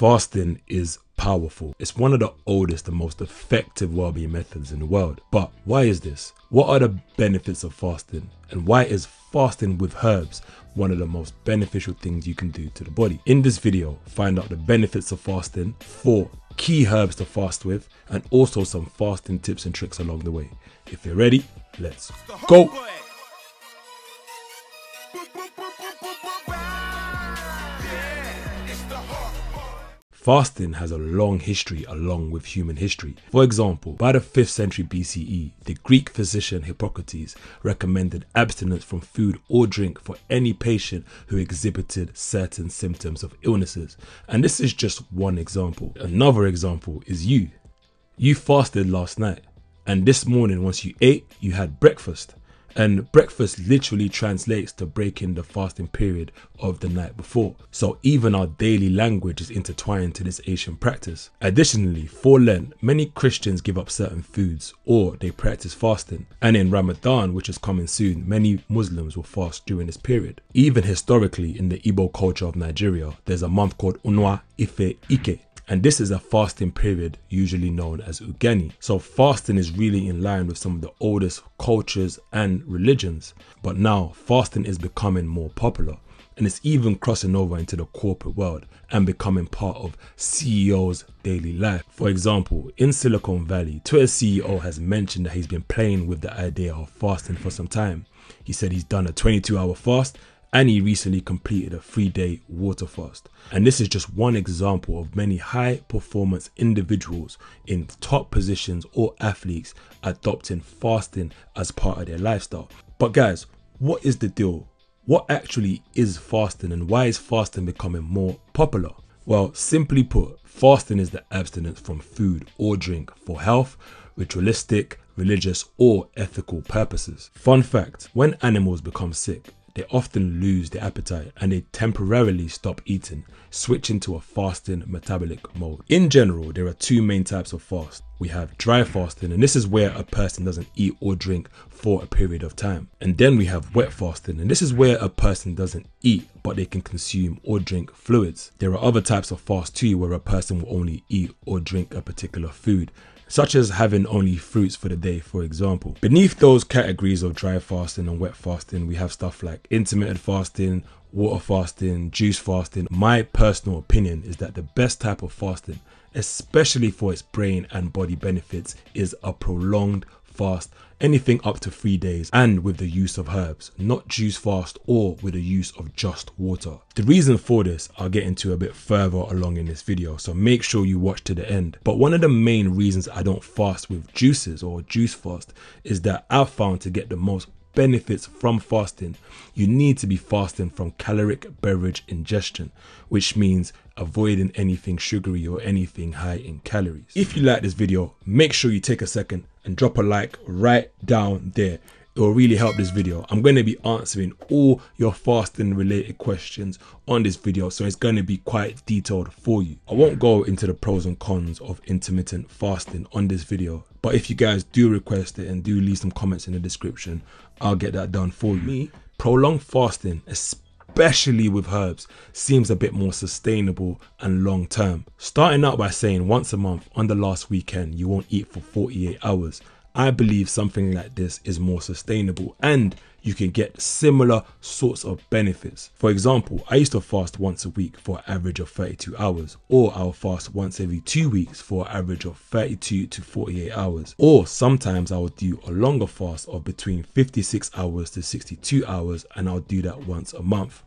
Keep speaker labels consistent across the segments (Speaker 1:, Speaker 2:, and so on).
Speaker 1: Fasting is powerful. It's one of the oldest and most effective well-being methods in the world. But why is this? What are the benefits of fasting? And why is fasting with herbs one of the most beneficial things you can do to the body? In this video, find out the benefits of fasting, 4 key herbs to fast with, and also some fasting tips and tricks along the way. If you're ready, let's go. Fasting has a long history along with human history. For example, by the 5th century BCE, the Greek physician Hippocrates recommended abstinence from food or drink for any patient who exhibited certain symptoms of illnesses. And this is just one example. Another example is you. You fasted last night, and this morning once you ate, you had breakfast. And breakfast literally translates to breaking the fasting period of the night before. So even our daily language is intertwined to this ancient practice. Additionally, for Lent, many Christians give up certain foods or they practice fasting. And in Ramadan, which is coming soon, many Muslims will fast during this period. Even historically, in the Igbo culture of Nigeria, there's a month called Unwa Ife Ike. And this is a fasting period usually known as Ugani. So fasting is really in line with some of the oldest cultures and religions. But now fasting is becoming more popular, and it's even crossing over into the corporate world and becoming part of CEOs' daily life. For example, in Silicon Valley, Twitter CEO has mentioned that he's been playing with the idea of fasting for some time. He said he's done a 22-hour fast, and he recently completed a 3-day water fast. And this is just one example of many high performance individuals in top positions or athletes adopting fasting as part of their lifestyle. But guys, what is the deal? What actually is fasting, and why is fasting becoming more popular? Well, simply put, fasting is the abstinence from food or drink for health, ritualistic, religious, or ethical purposes. Fun fact, when animals become sick, they often lose their appetite and they temporarily stop eating, switching to a fasting metabolic mode. In general, there are 2 main types of fast. We have dry fasting, and this is where a person doesn't eat or drink for a period of time. And then we have wet fasting, and this is where a person doesn't eat but they can consume or drink fluids. There are other types of fast too, where a person will only eat or drink a particular food, such as having only fruits for the day, for example. Beneath those categories of dry fasting and wet fasting, we have stuff like intermittent fasting, water fasting, juice fasting. My personal opinion is that the best type of fasting, especially for its brain and body benefits, is a prolonged fast, anything up to 3 days, and with the use of herbs, not juice fast or with the use of just water. The reason for this I'll get into a bit further along in this video, so make sure you watch to the end. But one of the main reasons I don't fast with juices or juice fast is that I've found to get the most benefits from fasting, you need to be fasting from caloric beverage ingestion, which means avoiding anything sugary or anything high in calories. If you like this video, make sure you take a second and drop a like right down there. It will really help this video. I'm going to be answering all your fasting related questions on this video, so it's going to be quite detailed for you. I won't go into the pros and cons of intermittent fasting on this video, but if you guys do request it and do leave some comments in the description, I'll get that done for you. Prolonged fasting, especially with herbs, seems a bit more sustainable and long term. Starting out by saying once a month on the last weekend you won't eat for 48 hours. I believe something like this is more sustainable and you can get similar sorts of benefits. For example, I used to fast once a week for an average of 32 hours, or I'll fast once every 2 weeks for an average of 32 to 48 hours. Or sometimes I will do a longer fast of between 56 hours to 62 hours, and I'll do that once a month.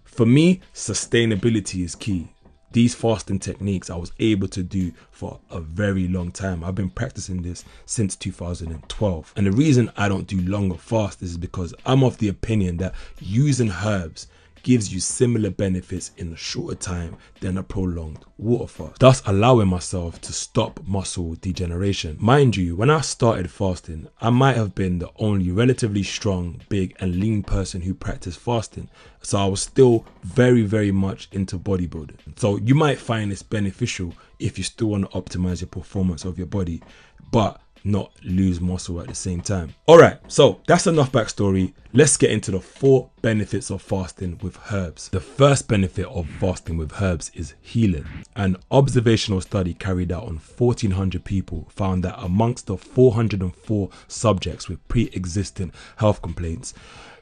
Speaker 1: For me, sustainability is key. These fasting techniques I was able to do for a very long time. I've been practicing this since 2012. And the reason I don't do longer fasts is because I'm of the opinion that using herbs gives you similar benefits in a shorter time than a prolonged water fast, thus allowing myself to stop muscle degeneration. Mind you, when I started fasting, I might have been the only relatively strong, big and lean person who practiced fasting, so I was still very much into bodybuilding. So you might find this beneficial if you still want to optimize your performance of your body, but not lose muscle at the same time. Alright, so that's enough backstory. Let's get into the 4 benefits of fasting with herbs. The first benefit of fasting with herbs is healing. An observational study carried out on 1,400 people found that amongst the 404 subjects with pre-existing health complaints,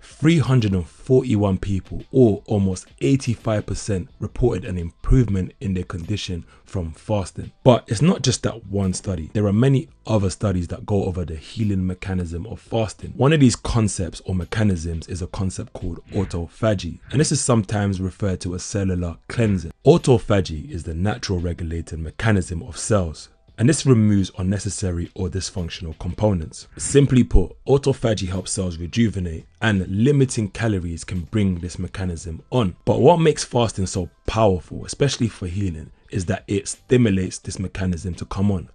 Speaker 1: 341 people, or almost 85%, reported an improvement in their condition from fasting. But it's not just that one study. There are many other studies that go over the healing mechanism of fasting. One of these concepts or mechanisms is a concept called autophagy, and this is sometimes referred to as cellular cleansing. Autophagy is the natural regulating mechanism of cells, and this removes unnecessary or dysfunctional components. Simply put, autophagy helps cells rejuvenate, and limiting calories can bring this mechanism on. But what makes fasting so powerful, especially for healing, is that it stimulates this mechanism to come on,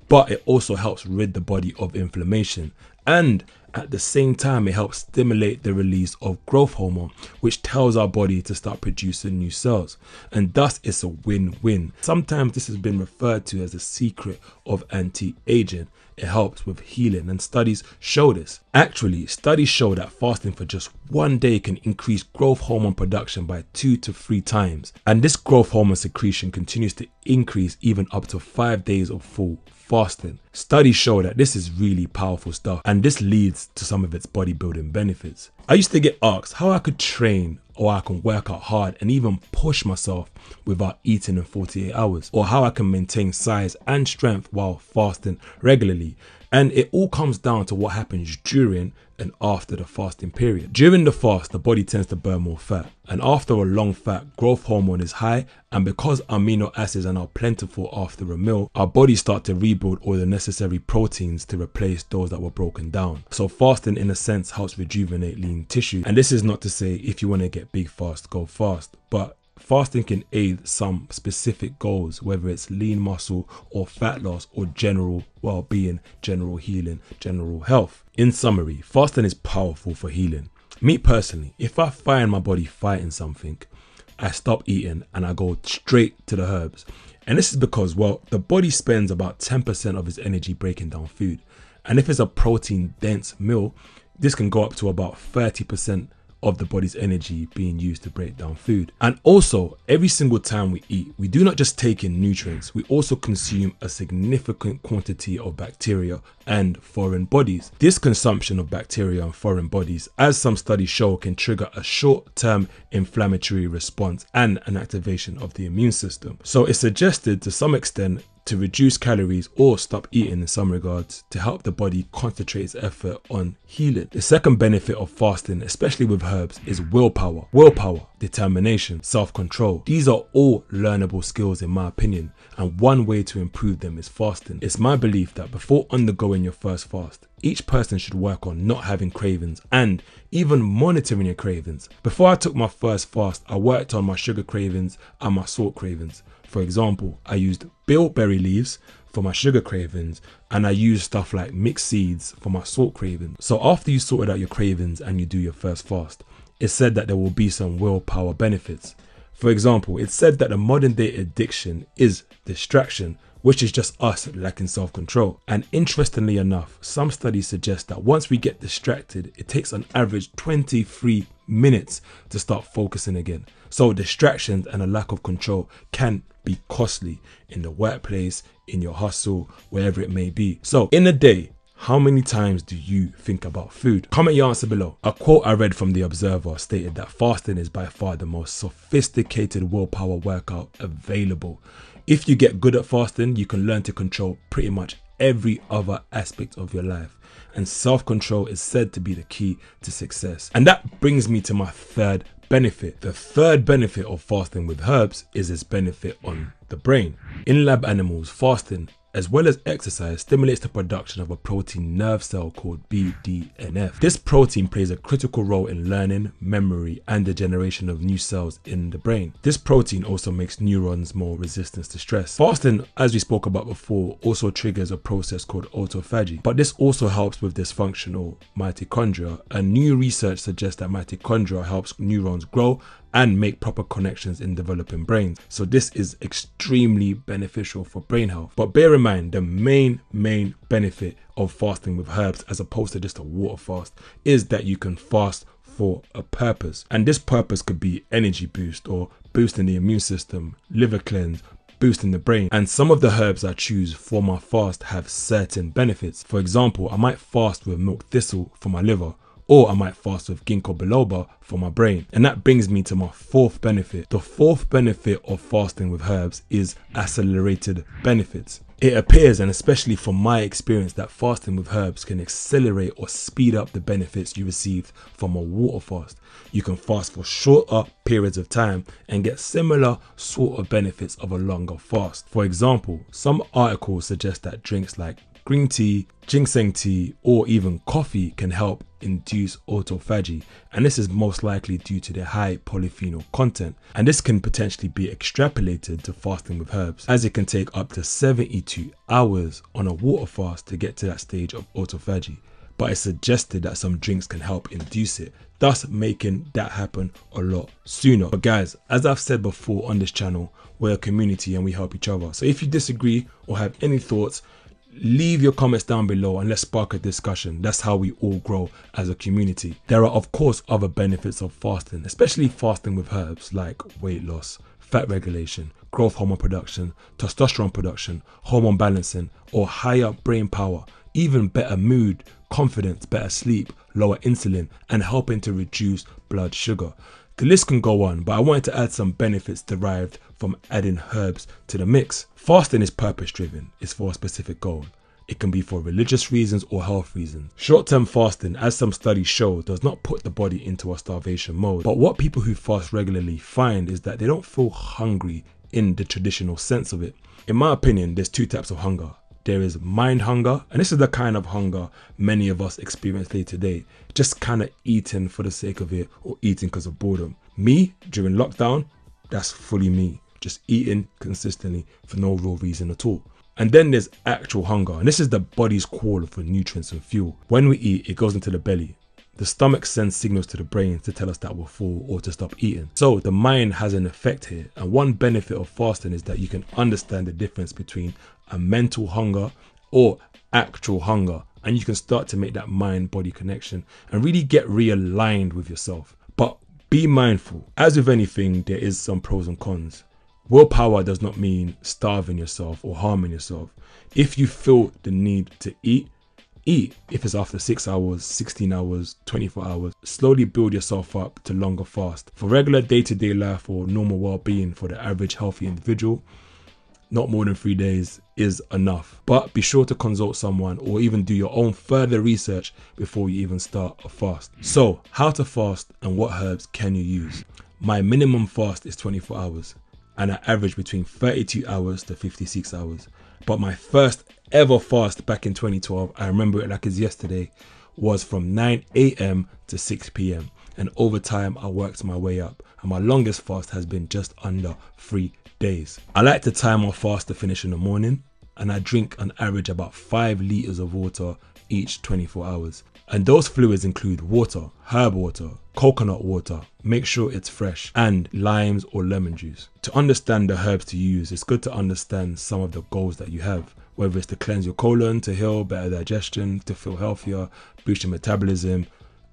Speaker 1: but it also helps rid the body of inflammation, and at the same time it helps stimulate the release of growth hormone, which tells our body to start producing new cells, and thus it's a win-win. Sometimes this has been referred to as the secret of anti-aging. It helps with healing, and studies show this. Actually, studies show that fasting for just one day can increase growth hormone production by 2 to 3 times, and this growth hormone secretion continues to increase even up to 5 days of full fasting. Studies show that this is really powerful stuff, and this leads to some of its bodybuilding benefits. I used to get asked how I could train or I can work out hard and even push myself without eating in 48 hours, or how I can maintain size and strength while fasting regularly. And it all comes down to what happens during and after the fasting period. During the fast, the body tends to burn more fat, and after a long fast, growth hormone is high, and because amino acids are now plentiful after a meal, our bodies start to rebuild all the necessary proteins to replace those that were broken down. So fasting in a sense helps rejuvenate lean tissue, and this is not to say if you want to get big fast, go fast, but fasting can aid some specific goals, whether it's lean muscle or fat loss or general well-being, general healing, general health. In summary, fasting is powerful for healing. Me personally, if I find my body fighting something, I stop eating and I go straight to the herbs. And this is because, well, the body spends about 10% of its energy breaking down food. And if it's a protein dense meal, this can go up to about 30% of the body's energy being used to break down food. And also, every single time we eat, we do not just take in nutrients, we also consume a significant quantity of bacteria and foreign bodies. This consumption of bacteria and foreign bodies, as some studies show, can trigger a short-term inflammatory response and an activation of the immune system. So it's suggested to some extent to reduce calories or stop eating in some regards to help the body concentrate its effort on healing. The second benefit of fasting, especially with herbs, is willpower. Willpower, determination, self-control. These are all learnable skills in my opinion, and one way to improve them is fasting. It's my belief that before undergoing your first fast, each person should work on not having cravings and even monitoring your cravings. Before I took my first fast, I worked on my sugar cravings and my salt cravings. For example, I used bilberry leaves for my sugar cravings, and I used stuff like mixed seeds for my salt cravings. So after you sorted out your cravings and you do your first fast, it's said that there will be some willpower benefits. For example, it's said that the modern day addiction is distraction, which is just us lacking self-control. And interestingly enough, some studies suggest that once we get distracted, it takes on average 23 minutes to start focusing again. So distractions and a lack of control can be costly in the workplace, in your hustle, wherever it may be. So in a day, how many times do you think about food? Comment your answer below. A quote I read from The Observer stated that fasting is by far the most sophisticated willpower workout available. If you get good at fasting, you can learn to control pretty much every other aspect of your life. And self-control is said to be the key to success. And that brings me to my third benefit. The third benefit of fasting with herbs is its benefit on the brain. In lab animals, fasting as well as exercise stimulates the production of a protein nerve cell called BDNF. This protein plays a critical role in learning, memory, and the generation of new cells in the brain. This protein also makes neurons more resistant to stress. Fasting, as we spoke about before, also triggers a process called autophagy, but this also helps with dysfunctional mitochondria, and new research suggests that mitochondria helps neurons grow and make proper connections in developing brains. So this is extremely beneficial for brain health. But bear in mind, the main benefit of fasting with herbs, as opposed to just a water fast, is that you can fast for a purpose. And this purpose could be energy boost, or boosting the immune system, liver cleanse, boosting the brain. And some of the herbs I choose for my fast have certain benefits. For example, I might fast with milk thistle for my liver, or I might fast with ginkgo biloba for my brain. And that brings me to my fourth benefit. The fourth benefit of fasting with herbs is accelerated benefits. It appears, and especially from my experience, that fasting with herbs can accelerate or speed up the benefits you receive from a water fast. You can fast for shorter periods of time and get similar sort of benefits of a longer fast. For example, some articles suggest that drinks like green tea, ginseng tea, or even coffee can help induce autophagy, and this is most likely due to their high polyphenol content. And this can potentially be extrapolated to fasting with herbs, as it can take up to 72 hours on a water fast to get to that stage of autophagy. But it's suggested that some drinks can help induce it, thus making that happen a lot sooner. But guys, as I've said before on this channel, we're a community and we help each other. So if you disagree or have any thoughts, leave your comments down below and let's spark a discussion. That's how we all grow as a community. There are of course other benefits of fasting, especially fasting with herbs, like weight loss, fat regulation, growth hormone production, testosterone production, hormone balancing, or higher brain power, even better mood, confidence, better sleep, lower insulin, and helping to reduce blood sugar. The list can go on, but I wanted to add some benefits derived from adding herbs to the mix. Fasting is purpose driven. It's for a specific goal. It can be for religious reasons or health reasons. Short-term fasting, as some studies show, does not put the body into a starvation mode. But what people who fast regularly find is that they don't feel hungry in the traditional sense of it. In my opinion, there's two types of hunger. There is mind hunger, and this is the kind of hunger many of us experience day to day, just kind of eating for the sake of it or eating because of boredom. Me, during lockdown, that's fully me, just eating consistently for no real reason at all. And then there's actual hunger, and this is the body's call for nutrients and fuel. When we eat, it goes into the belly. The stomach sends signals to the brain to tell us that we're full or to stop eating. So the mind has an effect here, and one benefit of fasting is that you can understand the difference between a mental hunger or actual hunger, and you can start to make that mind-body connection and really get realigned with yourself. But be mindful, as with anything, there is some pros and cons. Willpower does not mean starving yourself or harming yourself. If you feel the need to eat, eat. If it's after 6 hours, 16 hours, 24 hours, slowly build yourself up to longer fast. For regular day-to-day life or normal well-being for the average healthy individual, not more than 3 days is enough. But be sure to consult someone or even do your own further research before you even start a fast. So, how to fast and what herbs can you use? My minimum fast is 24 hours and I average between 32 hours to 56 hours. But my first ever fast back in 2012, I remember it like it's yesterday, was from 9 AM to 6 PM. And over time, I worked my way up. And my longest fast has been just under 3 days. I like to time my fast to finish in the morning. And I drink on average about 5 liters of water each 24 hours. And those fluids include water, herb water, coconut water, make sure it's fresh, and limes or lemon juice. To understand the herbs to use, it's good to understand some of the goals that you have, whether it's to cleanse your colon, to heal, better digestion, to feel healthier, boost your metabolism.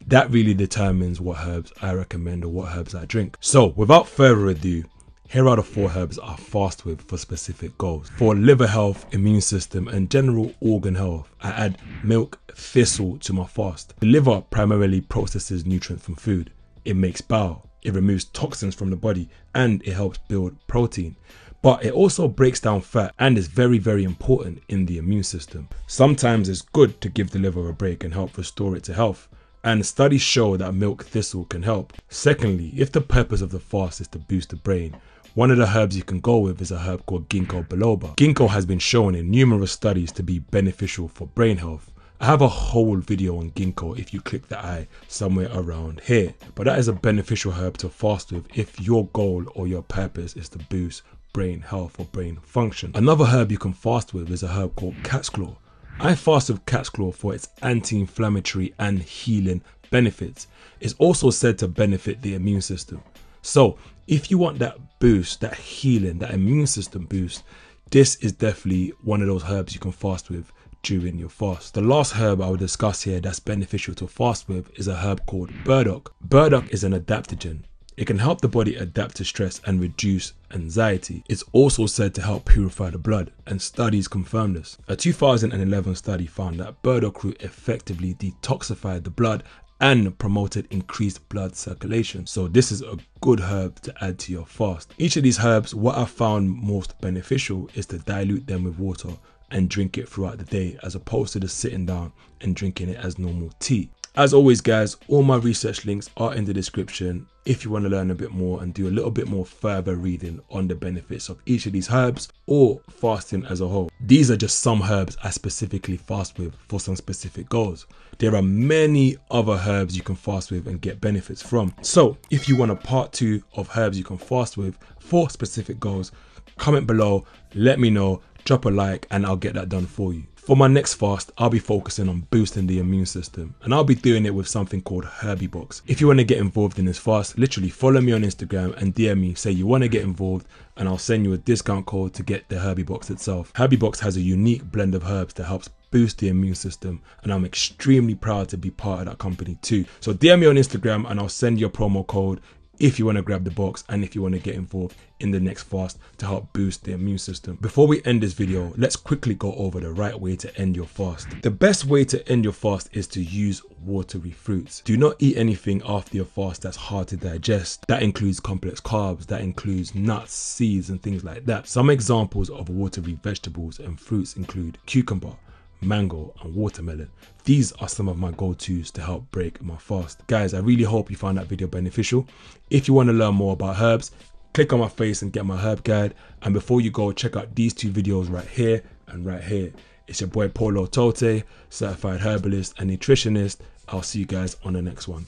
Speaker 1: That really determines what herbs I recommend or what herbs I drink. So without further ado, here are the 4 herbs I fast with for specific goals. For liver health, immune system, and general organ health, I add milk thistle to my fast. The liver primarily processes nutrients from food. It makes bile, it removes toxins from the body, and it helps build protein. But it also breaks down fat and is very, very important in the immune system. Sometimes it's good to give the liver a break and help restore it to health. And studies show that milk thistle can help. Secondly, if the purpose of the fast is to boost the brain, one of the herbs you can go with is a herb called ginkgo biloba. Ginkgo has been shown in numerous studies to be beneficial for brain health. I have a whole video on ginkgo if you click the eye somewhere around here. But that is a beneficial herb to fast with if your goal or your purpose is to boost brain health or brain function. Another herb you can fast with is a herb called cat's claw. I fast with cat's claw for its anti-inflammatory and healing benefits. It's also said to benefit the immune system. So if you want that boost, that healing, that immune system boost, this is definitely one of those herbs you can fast with during your fast. The last herb I will discuss here that's beneficial to fast with is a herb called burdock. Burdock is an adaptogen. It can help the body adapt to stress and reduce anxiety. It's also said to help purify the blood, and studies confirm this. A 2011 study found that burdock root effectively detoxified the blood and promoted increased blood circulation. So this is a good herb to add to your fast. Each of these herbs, what I found most beneficial is to dilute them with water and drink it throughout the day, as opposed to just sitting down and drinking it as normal tea. As always guys, all my research links are in the description if you want to learn a bit more and do a little bit more further reading on the benefits of each of these herbs or fasting as a whole. These are just some herbs I specifically fast with for some specific goals. There are many other herbs you can fast with and get benefits from. So if you want a part 2 of herbs you can fast with for specific goals, comment below, let me know, drop a like, and I'll get that done for you. For my next fast, I'll be focusing on boosting the immune system, and I'll be doing it with something called Herbiebox. If you want to get involved in this fast, literally follow me on Instagram and DM me, say you want to get involved, and I'll send you a discount code to get the Herbiebox itself. Herbiebox has a unique blend of herbs that helps boost the immune system, and I'm extremely proud to be part of that company too. So DM me on Instagram and I'll send you a promo code if you want to grab the box and if you want to get involved in the next fast to help boost the immune system. Before we end this video, let's quickly go over the right way to end your fast. The best way to end your fast is to use watery fruits. Do not eat anything after your fast that's hard to digest. That includes complex carbs, that includes nuts, seeds and things like that. Some examples of watery vegetables and fruits include cucumber, mango and watermelon. These are some of my go-tos to help break my fast. Guys, I really hope you found that video beneficial. If you want to learn more about herbs, click on my face and get my herb guide. And before you go, check out these 2 videos right here and right here. It's your boy Otote, certified herbalist and nutritionist. I'll see you guys on the next one.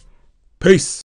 Speaker 1: Peace.